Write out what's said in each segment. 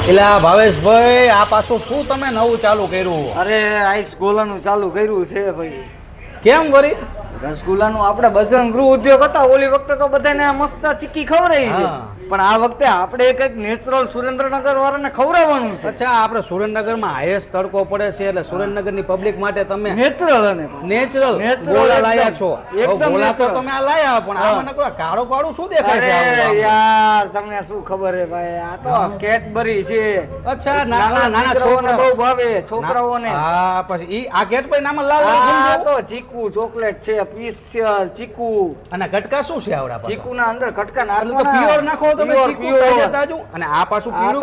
એટલે આ ભાવેશભાઈ આ પાછું શું તમે નવું ચાલુ કર્યું? અરે આઈસ ગોલાનું ચાલુ કર્યું છે ભાઈ. કેમ વળી? રસગુલ્લાનું આપણે બજરંગ ગૃહ ઉદ્યોગ હતા ઓલી વખતે તો બધાને મસ્ત ચીકી ખવડાવી છે, પણ આ વખતે આપણે કંઈક નેચરલ સુરેન્દ્રનગર વાળાને ખવડાવવાનું છે. અચ્છા, આપણે સુરેન્દ્રનગરમાં હાઈએસ્ટ તડકો પડે છે એટલે સુરેન્દ્રનગરની પબ્લિક માટે તમે નેચરલ અને નેચરલ ગોળા લાયા છો. ગોળા તો તમે આ લાયા, પણ આ મને કોઈ કાળો કાળું શું દેખાય છે? અરે યાર તમને શું ખબર હે ભાઈ, આ તો કેડબરી છે. અચ્છા, નાના છોકરાઓને બહુ ભાવે, છોકરાઓને. હા, પછી ઈ આ કેડબરી નામ લાલ આ તો ચીકુ ચોકલેટ છે, સ્પેશિયલ ચીકુ. અને કટકા શું છે આવડા? ચીકુ ના અંદર કટકા નાખો, તો પ્યોર નાખો તમે ચીકુ કાઢે તાજુ. અને આ પાછું પીળું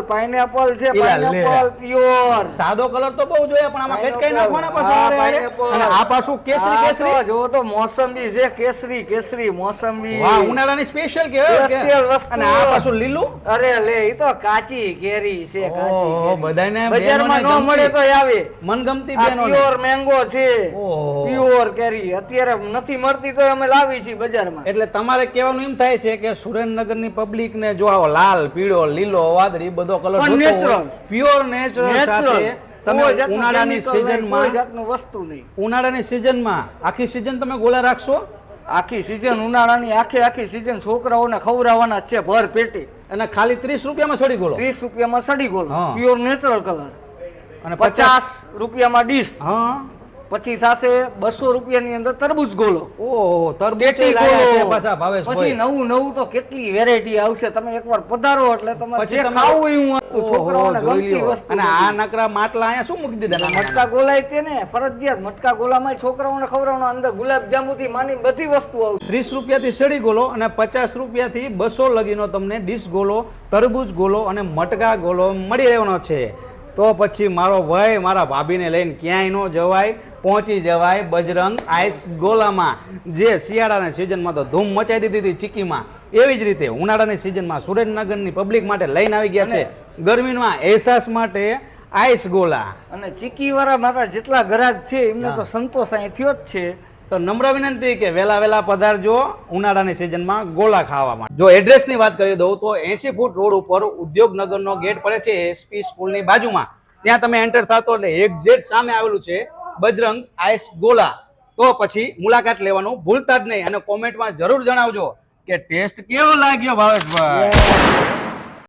પાઇનેપલ છે, પાઇનેપલ પ્યોર. સાદો કલર તો બહુ જોઈએ, પણ આમાં કટકાઈ નાખવાના પાછા. અને આ પાછું કેસરી જો તો મોસંબી છે, કેસરી મોસંબી. વાહ, ઉનાળાની સ્પેશિયલ સ્પેશિયલ વસ્તુ. અને આ પાછું લીલું. અરે લે, ઈ તો કાચી કેરી છે, કાચી કેરી. બધાને બજારમાં ન મળે તો આવે. મનગમતી બેનો. પ્યોર મેંગો છે, પ્યોર કેરી અત્યારે નથી મળતી તો અમે લાવી છીએ બજારમાં. એટલે તમારે કહેવાનું એમ થાય છે કે સુરેન્દ્રનગરની પબ્લિક ને જો આવો લાલ, પીળો, લીલો, વાદળી બધો કલર નેચરલ, પ્યોર નેચરલ સાથે તમે ઉનાળાની સિઝનમાં કોઈ જાતનું વસ્તુ નહીં. ઉનાળાની સિઝનમાં આખી સિઝન તમે ગોળા રાખશો? આખી સિઝન ઉનાળાની આખી સિઝન છોકરાઓને ખવડાવવાના છે ભર પેટી. અને ખાલી 30 રૂપિયામાં સડી ગોળો. 30 રૂપિયામાં સડી ગોળો, પ્યોર નેચરલ કલર. અને 50 રૂપિયામાં ડીશ. હા, પછી થશે 200 રૂપિયાની અંદર તરબૂચ ગોળો. ઓહો, તરબૂચ લાયા છે પાછા ભાવેશભાઈ. પછી નવું તો કેટલી વેરાયટી આવશે. તમે એકવાર પધારો એટલે તમારે જે ખાવું એવું હતું છોકરાઓને ગમતી વસ્તુ. અને આ નકરા માટલા અહીંયા શું મૂકી દીધા? મટકા ગોલાય તે ને ફરજિયાત મટકા ગોલામાં છોકરાઓને ખવડાવવાનો. અંદર ગુલાબ જાંબુ થી માંડી બધી વસ્તુ આવશે. 30 રૂપિયાથી સડી ગોલો અને 50 રૂપિયાથી 200 લગીનો તમને ડીશ ગોલો, તરબૂચ ગોલો અને મટકા ગોલો મળી રહેવાનો છે. તો પછી મારો ભાઈ મારા ભાભીને લઈને ક્યાંય ન જવાય, પહોંચી જવાય બજરંગ આઈસ ગોલામાં, જે શિયાળાની સિઝનમાં તો ધૂમ મચાઈ દીધી હતી ચીકીમાં. એવી જ રીતે ઉનાળાની સિઝનમાં સુરેન્દ્રનગરની પબ્લિક માટે લઈને આવી ગયા છે ગરમીમાં અહેસાસ માટે આઈસ ગોલા. અને ચીકી વાળા મારા જેટલા ગ્રાહક છે એમને તો સંતોષ અહીં થયો જ છે. તો નમ્ર વિનંતી કે વેલા પધારજો ઉનાળાની સિઝનમાં ગોલા ખાવા માટે. જો એડ્રેસની વાત કરી દઉં તો 80 ફૂટ રોડ ઉપર ઉદ્યોગનગરનો ગેટ પડે છે એસપી સ્કૂલની બાજુમાં. ત્યાં તમે એન્ટર થતો એટલે એક્ઝેક્ટ સામે આવેલું છે બજરંગ આઈસ ગોલા. તો પછી મુલાકાત લેવાનું ભૂલતા જ નહીં અને કોમેન્ટમાં જરૂર જણાવજો કે ટેસ્ટ કેવો લાગ્યો ભાવેશભાઈ.